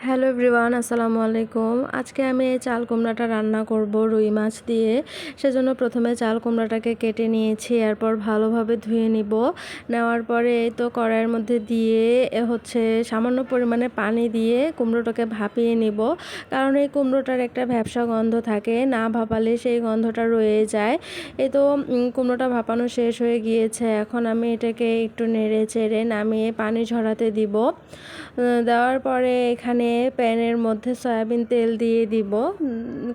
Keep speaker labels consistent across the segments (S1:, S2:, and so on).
S1: Hello everyone, আসসালামু আলাইকুম। আজকে আমি এই চাল কুমড়াটা রান্না করব রুই মাছ দিয়ে। সেজন্য প্রথমে চাল কুমড়াটাকে কেটে নিয়েছি, এরপর ভালোভাবে ধুয়ে নিব। নেওয়ার পরে এই তো কড়াইয়ের মধ্যে দিয়ে সামান্য পরিমাণে পানি দিয়ে কুমড়োটাকে ভাপিয়ে নিব। কারণ এই কুমড়োটার একটা ভ্যাপসা গন্ধ থাকে, না ভাপালে সেই গন্ধটা রয়ে যায়। এই তো কুমড়োটা ভাপানো শেষ হয়ে গিয়েছে। এখন আমি এটাকে একটু নেড়ে চেড়ে নামিয়ে পানি ঝরাতে দিব। দেওয়ার পরে এখানে প্যানের মধ্যে সয়াবিন তেল দিয়ে দিব।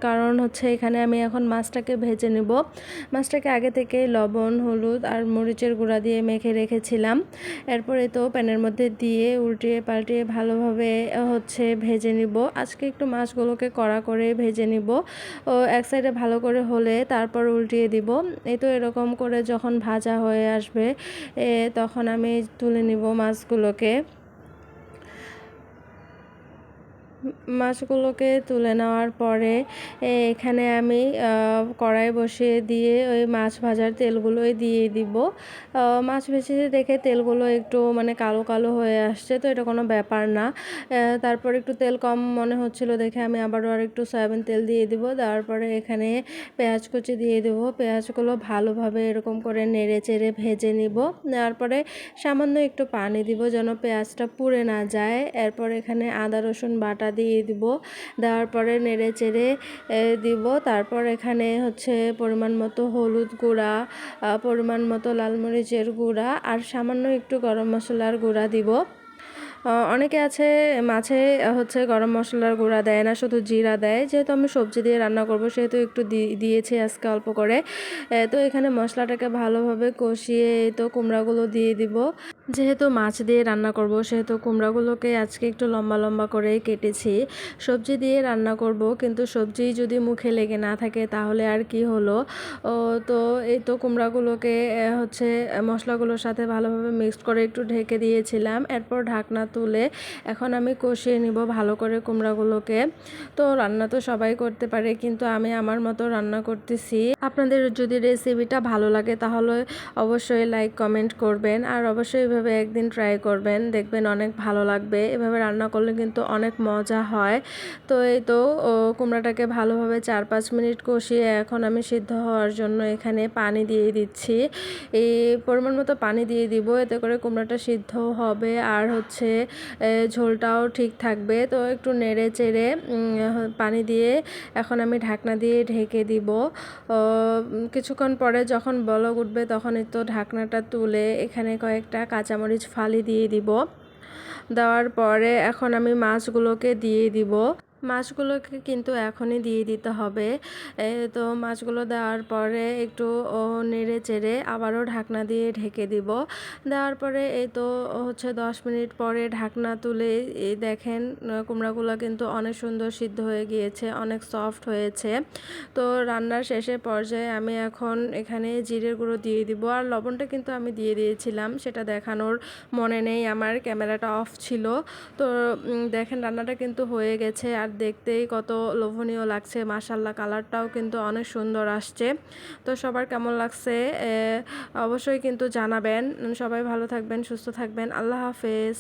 S1: কারণ এখানে আমি এখন মাছটাকে ভেজে নেব। মাছটাকে আগে থেকে লবণ, হলুদ আর মরিচের গুঁড়া দিয়ে মেখে রেখেছিলাম। এরপরে তো প্যানের মধ্যে দিয়ে উল্টিয়ে পাল্টিয়ে ভালোভাবে ভেজে নিব। আজকে একটু মাছগুলোকে কড়া করে ভেজে নিব। এক সাইডে ভালো করে হলে তারপর উল্টিয়ে দিব। এই তো এরকম করে যখন ভাজা হয়ে আসবে তখন আমি তুলে নিব মাছগুলোকে। মাছগুলোকে তুলে নেওয়ার পরে এখানে আমি কড়াই বসিয়ে দিয়ে ওই মাছ ভাজার তেলগুলোই দিয়ে দিব। মাছ ভেজে দেখে তেলগুলো একটু কালো কালো হয়ে আসছে, তো এটা কোনো ব্যাপার না। তারপর একটু তেল কম মনে হচ্ছিল দেখে আমি আবারও আর একটু সয়াবিন তেল দিয়ে দিব। দেওয়ার পরে এখানে পেঁয়াজ কুচি দিয়ে দেব। পেঁয়াজগুলো ভালোভাবে এরকম করে নেড়ে চেড়ে ভেজে নিব। নেওয়ার পরে সামান্য একটু পানি দিব যেন পেঁয়াজটা পুড়ে না যায়। এরপর এখানে আদা রসুন বাটা দিয়ে দিব। দেওয়ার পরে নেড়ে চেড়ে দিব। তারপর এখানে পরিমাণ মতো হলুদ গুঁড়া, পরিমাণ মতো লাল মরিচের গুঁড়া আর সামান্য একটু গরম মশলার গুঁড়া দিব। অনেকে আছে মাছে গরম মশলার গুঁড়া দেয় না, শুধু জিরা দেয়। যেহেতু আমি সবজি দিয়ে রান্না করব সেহেতু একটু দিয়েছি আজকে অল্প করে। তো এখানে মশলাটাকে ভালোভাবে কষিয়ে তো কুমড়াগুলো দিয়ে দিব। যেহেতু মাছ দিয়ে রান্না করব সেহেতু কুমড়াগুলোকে আজকে একটু লম্বা লম্বা করেই কেটেছি। সবজি দিয়ে রান্না করব, কিন্তু সবজি যদি মুখে লেগে না থাকে তাহলে আর কি হলো। তো এই তো কুমড়াগুলোকে মশলাগুলোর সাথে ভালোভাবে মিক্সড করে একটু ঢেকে দিয়েছিলাম। এরপর ঢাকনা তুলে এখন আমি কষিয়ে নিব ভালো করে কুমড়াগুলোকে। তো রান্না তো সবাই করতে পারে, কিন্তু আমি আমার মতো রান্না করতেছি। আপনাদের যদি রেসিপিটা ভালো লাগে তাহলে অবশ্যই লাইক কমেন্ট করবেন, আর অবশ্যই এভাবে একদিন ট্রাই করবেন, দেখবেন অনেক ভালো লাগবে। এভাবে রান্না করলে কিন্তু অনেক মজা হয়। তো এই তো কুমড়াটাকে ভালোভাবে 4-5 মিনিট কষিয়ে এখন আমি সিদ্ধ হওয়ার জন্য এখানে পানি দিয়ে দিচ্ছি। এই পরিমাণ মতো পানি দিয়ে দিব, এতে করে কুমড়াটা সিদ্ধ হবে আর ঝোলটাও ঠিক থাকবে। তো একটু নেড়ে চেড়ে পানি দিয়ে এখন আমি ঢাকনা দিয়ে ঢেকে দিব। কিছুক্ষণ পরে যখন বলক উঠবে তখন তো ঢাকনাটা তুলে এখানে কয়েকটা কাঁচামরিচ ফালি দিয়ে দিব। দেওয়ার পরে এখন আমি মাছগুলোকে দিয়ে দিব। মাছগুলোকে কিন্তু এখনই দিয়ে দিতে হবে। তো মাছগুলো দেওয়ার পরে একটু নেড়ে চেড়ে আবারও ঢাকনা দিয়ে ঢেকে দিব। দেওয়ার পরে এই তো 10 মিনিট পরে ঢাকনা তুলে দেখেন কুমড়াগুলো কিন্তু অনেক সুন্দর সিদ্ধ হয়ে গিয়েছে, অনেক সফট হয়েছে। তো রান্নার শেষের পর্যায়ে আমি এখন এখানে জিরের গুঁড়ো দিয়ে দিব। আর লবণটা কিন্তু আমি দিয়ে দিয়েছিলাম, সেটা দেখানোর মনে নেই, আমার ক্যামেরাটা অফ ছিল। তো দেখেন রান্নাটা কিন্তু হয়ে গেছে, আর দেখতেই কত লোভনীয় লাগছে। মাশাআল্লাহ, কালারটাও কিন্তু অনেক সুন্দর আসছে। তো সবার কেমন লাগছে অবশ্যই কিন্তু জানাবেন। সবাই ভালো থাকবেন, সুস্থ থাকবেন। আল্লাহ হাফেজ।